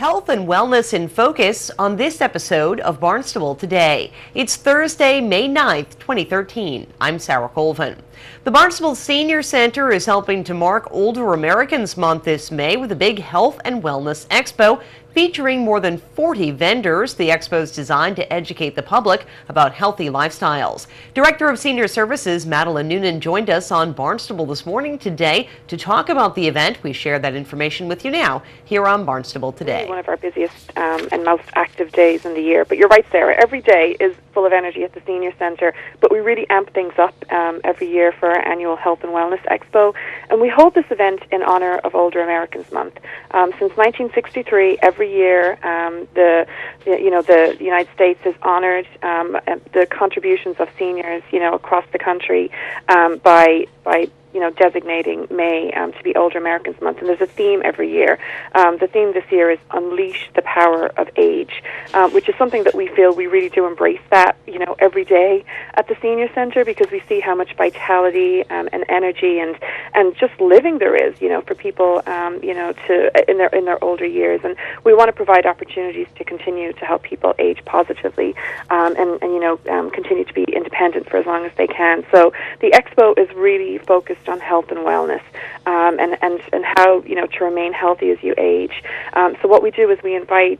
Health and wellness in focus on this episode of Barnstable Today. It's Thursday, May 9th, 2013. I'm Sarah Colvin. The Barnstable Senior Center is helping to mark Older Americans Month this May with a big health and wellness expo featuring more than 40 vendors. The expo is designed to educate the public about healthy lifestyles. Director of Senior Services, Madeline Noonan, joined us on Barnstable this morning today to talk about the event. We share that information with you now here on Barnstable Today. One of our busiest and most active days in the year. But you're right, Sarah, every day is full of energy at the Senior Centre, but we really amp things up every year for our annual Health and Wellness Expo, and we hold this event in honour of Older Americans Month. Since 1963, every year the United States has honoured the contributions of seniors, across the country by designating May to be Older Americans Month. And there's a theme every year. The theme this year is Unleash the Power of Age, which is something that we feel we really do embrace that, every day at the Senior Centre, because we see how much vitality and energy and just living there is, for people, in their older years. And we want to provide opportunities to continue to help people age positively and continue to be independent for as long as they can. So the expo is really focused on health and wellness and how to remain healthy as you age. So what we do is we invite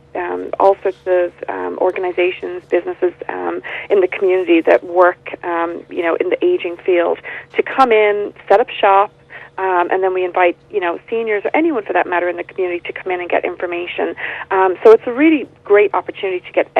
all sorts of organizations, businesses in the community that work in the aging field to come in, set up shop. And then we invite, seniors or anyone for that matter in the community to come in and get information. So it's a really great opportunity to get,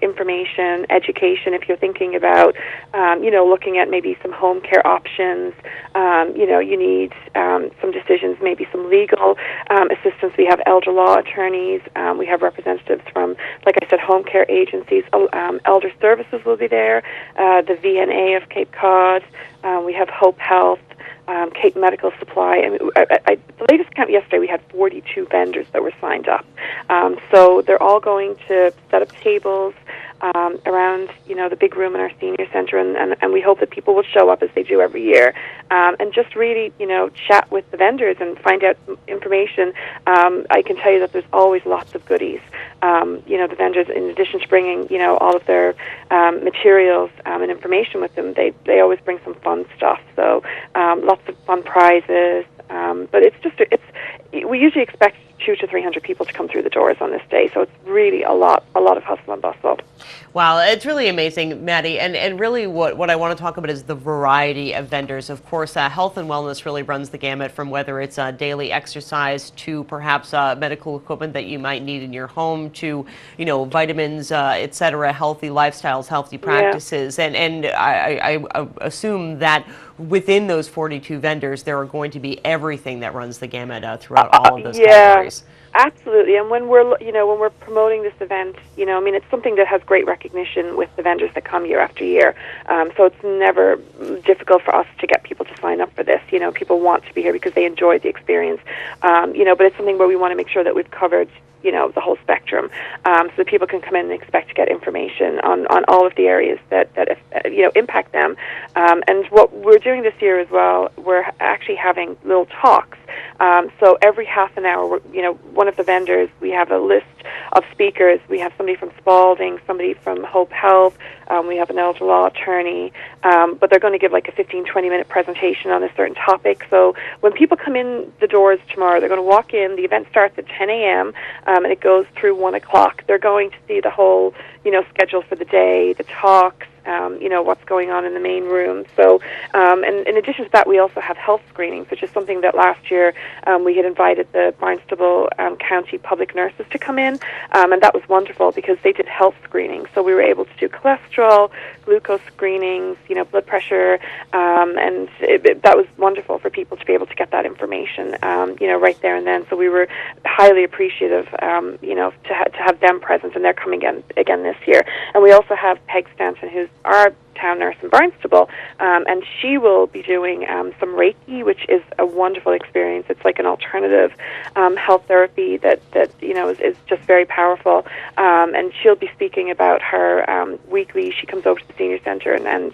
information, education. If you're thinking about, looking at maybe some home care options, you need some decisions, maybe some legal assistance. We have elder law attorneys. We have representatives from, like I said, home care agencies. Elder Services will be there. The VNA of Cape Cod. We have Hope Health. Cape Medical Supply. The latest count yesterday, we had 42 vendors that were signed up. So they're all going to set up tables around, the big room in our Senior Centre, and we hope that people will show up as they do every year and just really, chat with the vendors and find out information. I can tell you that there's always lots of goodies. The vendors, in addition to bringing, all of their materials and information with them, they always bring some fun stuff. So lots of fun prizes. But we usually expect 200 to 300 people to come through the doors on this day, so it's really a lot of hustle and bustle. Wow, it's really amazing, Maddie, and really what I want to talk about is the variety of vendors. Of course, health and wellness really runs the gamut, from whether it's daily exercise to perhaps medical equipment that you might need in your home to, vitamins, etc., healthy lifestyles, healthy practices, and I assume that within those 42 vendors, there are going to be everything that runs the gamut throughout all of those categories. Absolutely, and when we're promoting this event, it's something that has great recognition with the vendors that come year after year. So it's never difficult for us to get people to sign up for this. People want to be here because they enjoy the experience. But it's something where we want to make sure that we've covered the whole spectrum, so that people can come in and expect to get information on all of the areas that impact them. And what we're doing this year as well, we're actually having little talks. So every half an hour, one of the vendors, we have a list of speakers. We have somebody from Spalding, somebody from Hope Health, we have an elder law attorney, but they're going to give like a 15-20-minute presentation on a certain topic. So when people come in the doors tomorrow, they're going to walk in. The event starts at 10 a.m. And it goes through 1 o'clock. They're going to see the whole, schedule for the day, the talks, what's going on in the main room. So, and in addition to that, we also have health screenings, which is something that last year we had invited the Barnstable County public nurses to come in, and that was wonderful because they did health screenings. So we were able to do cholesterol, glucose screenings, blood pressure, and that was wonderful for people to be able to get that information, right there and then. So we were highly appreciative, to have them present, and they're coming again this year. And we also have Peg Stanton, who's our town nurse in Barnstable, and she will be doing some Reiki, which is a wonderful experience. It's like an alternative health therapy that is just very powerful. And she'll be speaking about her weekly. She comes over to the Senior Centre and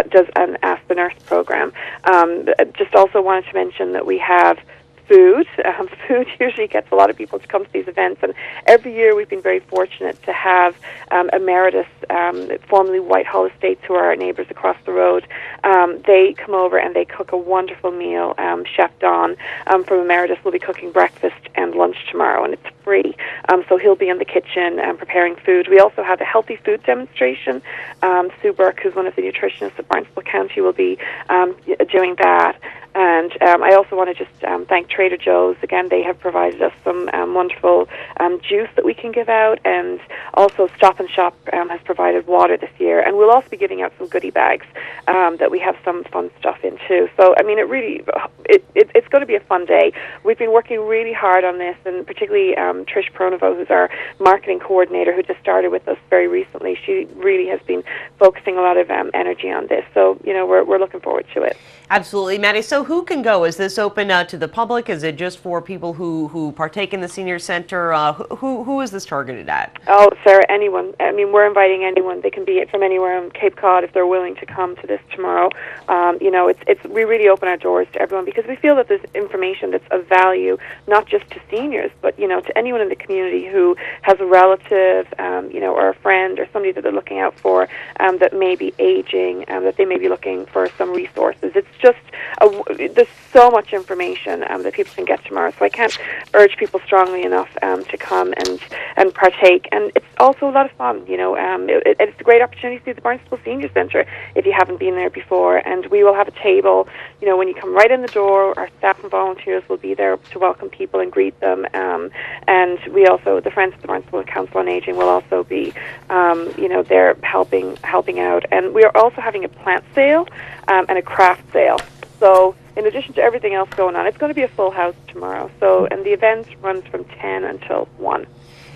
does an Ask the Nurse program. Just also wanted to mention that we have food. Food usually gets a lot of people to come to these events, and every year we've been very fortunate to have Emeritus, formerly Whitehall Estates, who are our neighbours across the road. They come over and they cook a wonderful meal. Chef Don from Emeritus will be cooking breakfast and lunch tomorrow, and it's free. So he'll be in the kitchen preparing food. We also have a healthy food demonstration. Sue Burke, who's one of the nutritionists at Barnstable County, will be doing that. And I also want to just thank Trader Joe's. Again, they have provided us some wonderful juice that we can give out, and also Stop and Shop has provided water this year. And we'll also be giving out some goodie bags that we have some fun stuff in too. So, I mean, it's going to be a fun day. We've been working really hard on this, and particularly Trish Pronovo, who's our marketing coordinator, who just started with us very recently. She really has been focusing a lot of energy on this. So, you know, we're looking forward to it. Absolutely, Maddie. So who can go? Is this open to the public? Is it just for people who partake in the senior center? Who is this targeted at? Oh, Sarah, anyone. I mean, we're inviting anyone. They can be from anywhere on Cape Cod if they're willing to come to this tomorrow. You know, we really open our doors to everyone because we feel that there's information that's of value, not just to seniors, but, you know, to anyone in the community who has a relative, you know, or a friend or somebody that they're looking out for that may be aging, that they may be looking for some resources. It's just there's so much information that people can get tomorrow, so I can't urge people strongly enough to come and partake. And it's also a lot of fun, you know. It's a great opportunity to see the Barnstable Senior Centre if you haven't been there before. And we will have a table, you know, when you come right in the door. Our staff and volunteers will be there to welcome people and greet them. And we also, the Friends of the Barnstable Council on Aging, will also be, you know, there helping out. And we are also having a plant sale and a craft sale. So in addition to everything else going on, it's going to be a full house tomorrow. So, and the event runs from 10 until 1.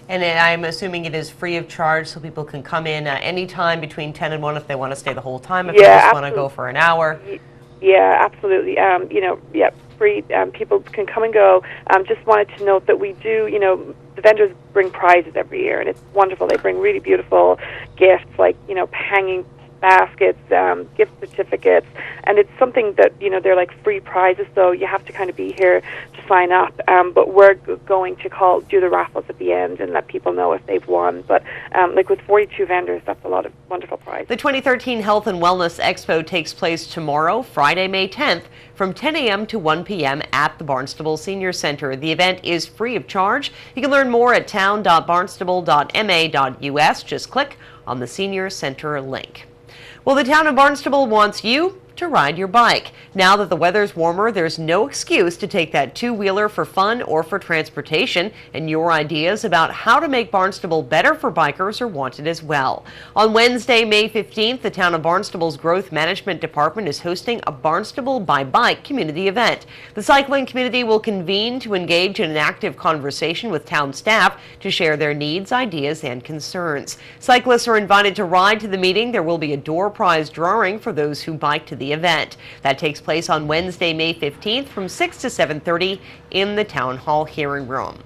And I'm assuming it is free of charge, so people can come in any time between 10 and 1 if they want to stay the whole time, if they just want to go for an hour. Yeah, absolutely. You know, yeah, free. People can come and go. Just wanted to note that we do, you know, the vendors bring prizes every year, and it's wonderful. They bring really beautiful gifts, like, you know, hanging baskets, gift certificates, and it's something that, you know, they're like free prizes, so you have to kind of be here to sign up. But we're going to do the raffles at the end and let people know if they've won. But like with 42 vendors, that's a lot of wonderful prizes. The 2013 Health and Wellness Expo takes place tomorrow, Friday, May 10th, from 10 a.m. to 1 p.m. at the Barnstable Senior Center. The event is free of charge. You can learn more at town.barnstable.ma.us. Just click on the Senior Center link. Well, the town of Barnstable wants you to ride your bike. Now that the weather's warmer, there's no excuse to take that two-wheeler for fun or for transportation, and your ideas about how to make Barnstable better for bikers are wanted as well. On Wednesday, May 15th, the town of Barnstable's Growth Management Department is hosting a Barnstable by Bike community event. The cycling community will convene to engage in an active conversation with town staff to share their needs, ideas, and concerns. Cyclists are invited to ride to the meeting. There will be a door prize drawing for those who bike to the event. That takes place on Wednesday, May 15th from 6 to 7:30 in the Town Hall hearing room.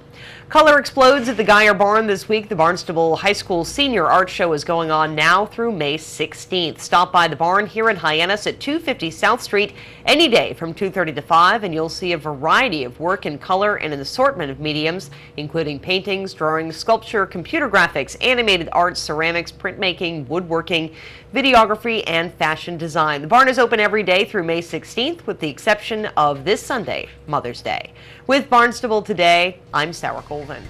Color explodes at the Geyer Barn this week. The Barnstable High School Senior Art Show is going on now through May 16th. Stop by the barn here in Hyannis at 250 South Street any day from 2:30 to 5, and you'll see a variety of work in color and an assortment of mediums, including paintings, drawings, sculpture, computer graphics, animated art, ceramics, printmaking, woodworking, videography, and fashion design. The barn is open every day through May 16th, with the exception of this Sunday, Mother's Day. With Barnstable Today, I'm Sarah Colvin.